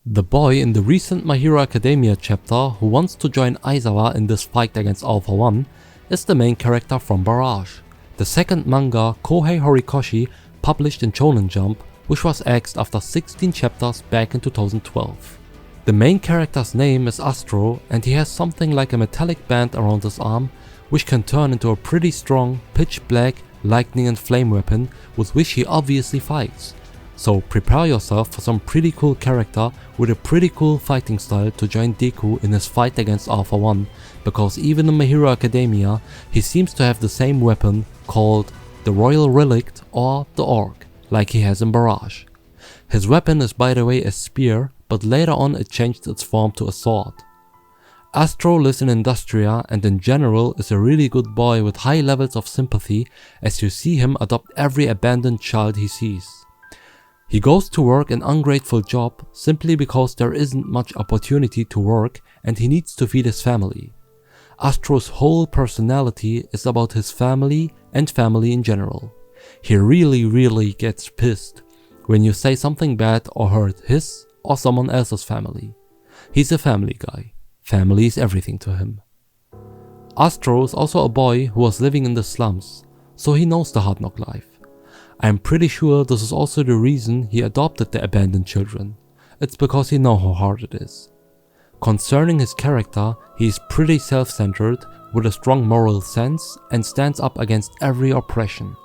The boy in the recent My Hero Academia chapter who wants to join Aizawa in this fight against Alpha 1 is the main character from Barrage, the second manga Kohei Horikoshi published in Shonen Jump, which was axed after 16 chapters back in 2012. The main character's name is Astro, and he has something like a metallic band around his arm which can turn into a pretty strong pitch black lightning and flame weapon with which he obviously fights. So prepare yourself for some pretty cool character with a pretty cool fighting style to join Deku in his fight against Alpha 1, because even in My Hero Academia he seems to have the same weapon called the Royal Relict or the Orc, like he has in Barrage. His weapon is by the way a spear, but later on it changed its form to a sword. Astro lives in Industria and in general is a really good boy with high levels of sympathy, as you see him adopt every abandoned child he sees. He goes to work an ungrateful job simply because there isn't much opportunity to work and he needs to feed his family. Astro's whole personality is about his family and family in general. He really gets pissed when you say something bad or hurt his or someone else's family. He's a family guy. Family is everything to him. Astro is also a boy who was living in the slums, so he knows the hard knock life. I am pretty sure this is also the reason he adopted the abandoned children. It's because he knows how hard it is. Concerning his character, he is pretty self-centered with a strong moral sense and stands up against every oppression.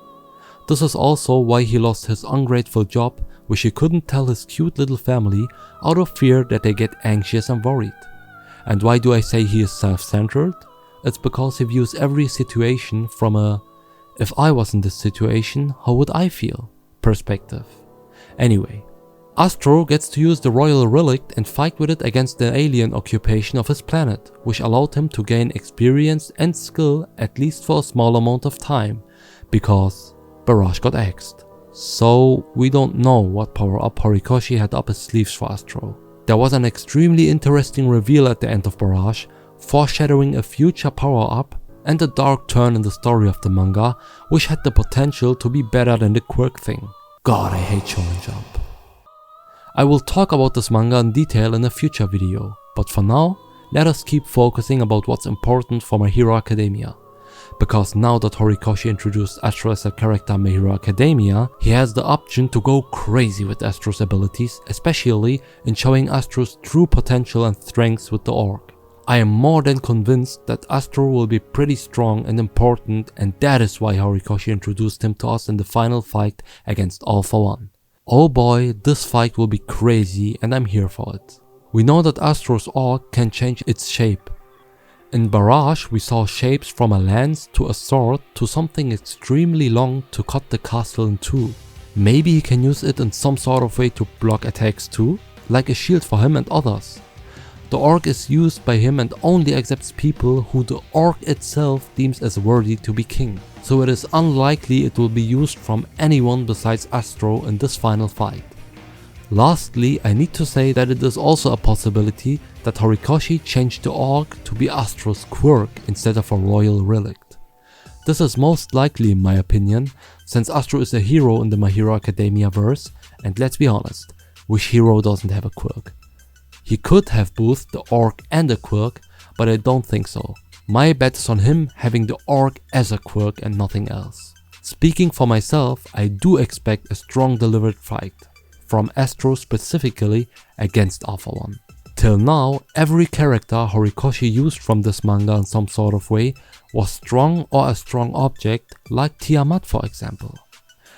This is also why he lost his ungrateful job, which he couldn't tell his cute little family out of fear that they get anxious and worried. And why do I say he is self-centered? It's because he views every situation from a "if I was in this situation, how would I feel?" perspective. Anyway, Astro gets to use the Royal Relic and fight with it against the alien occupation of his planet, which allowed him to gain experience and skill at least for a small amount of time, because Barrage got axed. So we don't know what power-up Horikoshi had up his sleeves for Astro. There was an extremely interesting reveal at the end of Barrage, foreshadowing a future power-up and a dark turn in the story of the manga, which had the potential to be better than the quirk thing. God, I hate Shonen Jump. I will talk about this manga in detail in a future video, but for now, let us keep focusing about what's important for My Hero Academia. Because now that Horikoshi introduced Astro as a character in My Hero Academia, he has the option to go crazy with Astro's abilities, especially in showing Astro's true potential and strengths with the Orc. I am more than convinced that Astro will be pretty strong and important, and that is why Horikoshi introduced him to us in the final fight against Alpha 1. Oh boy, this fight will be crazy and I'm here for it. We know that Astro's Orc can change its shape. In Barrage we saw shapes from a lance to a sword to something extremely long to cut the castle in two. Maybe he can use it in some sort of way to block attacks too, like a shield for him and others. The Orc is used by him and only accepts people who the Orc itself deems as worthy to be king, so it is unlikely it will be used from anyone besides Astro in this final fight. Lastly, I need to say that it is also a possibility that Horikoshi changed the Orc to be Astro's quirk instead of a Royal Relict. This is most likely in my opinion, since Astro is a hero in the My Hero Academia verse, and let's be honest, which hero doesn't have a quirk? He could have both the Orc and a quirk, but I don't think so. My bet is on him having the Orc as a quirk and nothing else. Speaking for myself, I do expect a strong delivered fight, from Astro specifically against Alpha 1. Till now, every character Horikoshi used from this manga in some sort of way was strong or a strong object, like Tiamat for example.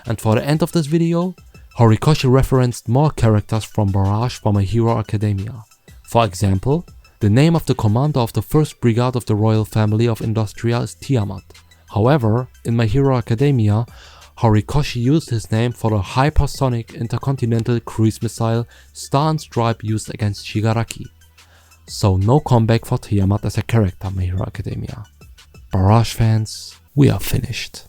And for the end of this video, Horikoshi referenced more characters from Barrage for My Hero Academia. For example, the name of the commander of the 1st Brigade of the Royal Family of Industria is Tiamat. However, in My Hero Academia, Horikoshi used his name for the hypersonic intercontinental cruise missile Star and Stripe used against Shigaraki. So no comeback for Tiamat as a character in My Hero Academia. Barrage fans, we are finished.